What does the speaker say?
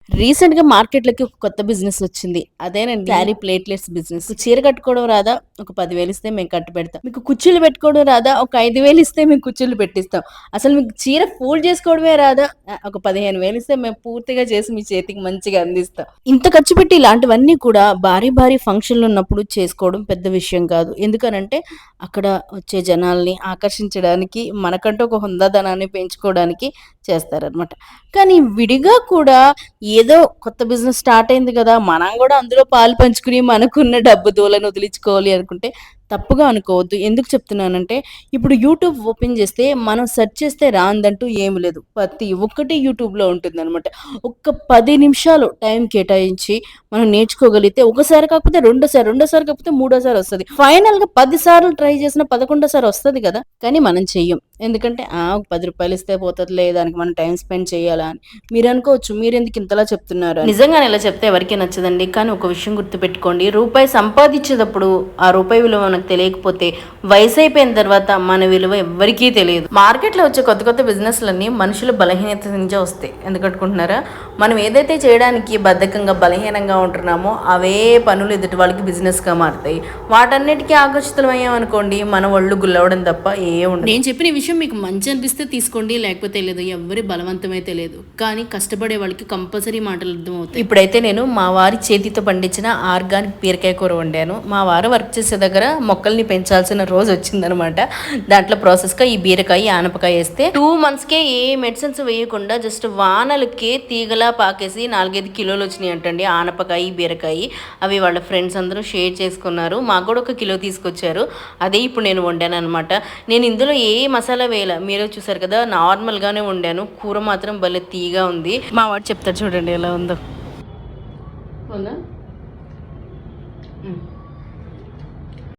రీసెంట్‌గా మార్కెట్‌లోకి ఒక కొత్త బిజినెస్ వచ్చింది. అదేనండి శారీ ప్లేట్‌లెట్స్ బిజినెస్. చీర కట్టుకోవడం రాదా? ఒక 10,000 ఇస్తే మేము కట్టి పెడతాం. మీకు కుచ్చిళ్ళు పెట్టుకోవడం రాదా? ఒక 5,000 ఇస్తే మేము కుచ్చిళ్ళు పెట్టిస్తాం. అసలు మీకు చీర ఫోల్డ్ చేసుకోవడమే రాదా? ఒక 15,000 ఇస్తే మేము పూర్తిగా చేసి మీ చేతికి మంచిగా అందిస్తాం. ఇంత ఖర్చు పెట్టి ఇలాంటివన్నీ కూడా భారీ భారీ ఫంక్షన్‌లున్నప్పుడు చేసుకోవడం పెద్ద విషయం కాదు. ఎందుకనంటే అక్కడ వచ్చే జనాల్ని ఆకర్షించడానికి, మనకంటూ ఒక హుందాదనాన్ని పెంచుకోవడానికి చేస్తారనమాట. కానీ విడిగా కూడా ఏదో కొత్త బిజినెస్ స్టార్ట్ అయింది కదా! మనం గూడా అందులో పాలు పంచుకుని మనకున్న డబ్బు దూలని వదిలించుకోవాలి అనుకుంటే తప్పుగా అనుకోవద్దు. ఎందుకు చెప్తున్నానంటే ఇప్పుడు యూట్యూబ్ ఓపెన్ చేస్తే మనం సెర్చ్ చేస్తే రానిదంటూ ఏమి లేదు. ప్రతి ఒక్కటి యూట్యూబ్‌లో ఉంటుందనమాట. ఒక్క 10 నిమిషాలు టైం కేటాయించి మనం నేర్చుకోగలిగితే ఒకసారి కాకపోతే రెండోసారి, రెండోసారి కాకపోతే మూడోసారి వస్తది. ఫైనల్‌గా 10 సార్లు ట్రై చేసినా 11 వస్తది కదా! కానీ మనం చెయ్యం. ఎందుకంటే ఒక రూ. 10 ఇస్తే పోతదిలే దానికి మనం టైమ్ స్పెండ్ చేయాలా అని. మీరనుకోవచ్చు మీరెందుకు ఇంతలా చెప్తున్నారు అని. నిజంగానే ఇలా చెప్తే ఎవరికీ నచ్చదండి. కానీ ఒక విషయం గుర్తుపెట్టుకోండి. రూపాయి సంపాదించేటప్పుడు ఆ రూపాయి విలువ మనకు తెలియకపోతే వయసైపోయిన తర్వాత మన విలువ ఎవ్వరికీ తెలియదు. మార్కెట్‌లో వచ్చే కొత్త కొత్త బిజినెస్‌లన్నీ మనుషుల బలహీనత నుంచే వస్తాయి. ఎందుకనుకుంటున్నారా? మనం ఏదైతే చేయడానికి బద్ధకంగా, బలహీనంగా ఉంటున్నామో అవే పనులు ఎదుటి వాళ్ళకి బిజినెస్‌గా మారతాయి. వాటన్నిటికీ ఆకర్షితులమయ్యామనుకోండి మన ఒళ్ళు గుల్లవడం తప్ప ఉండదు. నేను చెప్పిన ఈ విషయం మీకు మంచి అనిపిస్తే తీసుకోండి, లేకపోతే లేదు. ఎవ్వరి బలవంతమైతే లేదు. కానీ కష్టపడే వాళ్ళకి కంపల్సరీ మాటలు అర్థమవుతాయి. ఇప్పుడైతే నేను మా వారి చేతితో పండించిన ఆర్గానిక్ బీరకాయ కూర వండాను. మా వారు వర్క్ చేసే దగ్గర మొక్కల్ని పెంచాల్సిన రోజు వచ్చిందనమాట. దాంట్లో ప్రాసెస్‌గా ఈ బీరకాయ, ఆనపకాయ వేస్తే 2 మంత్స్‌కే ఏ మెడిసిన్స్ వేయకుండా జస్ట్ వానలకే తీగలా పాకేసి 4, 5 కిలోలు వచ్చినాయి అంటండి ఆనపకాయ, బీరకాయ. అవి వాళ్ళ ఫ్రెండ్స్ అందరూ షేర్ చేసుకున్నారు. మాకు కూడా 1 కిలో తీసుకొచ్చారు. అదే ఇప్పుడు నేను వండాను అనమాట. నేను ఇందులో ఏ మసాలా వేయలే. మీరే చూసారు కదా నార్మల్‌గానే వండాను. కూర మాత్రం భలే తీయగా ఉంది. మా వాడు చెప్తాడు చూడండి ఎలా ఉందో. అవునా?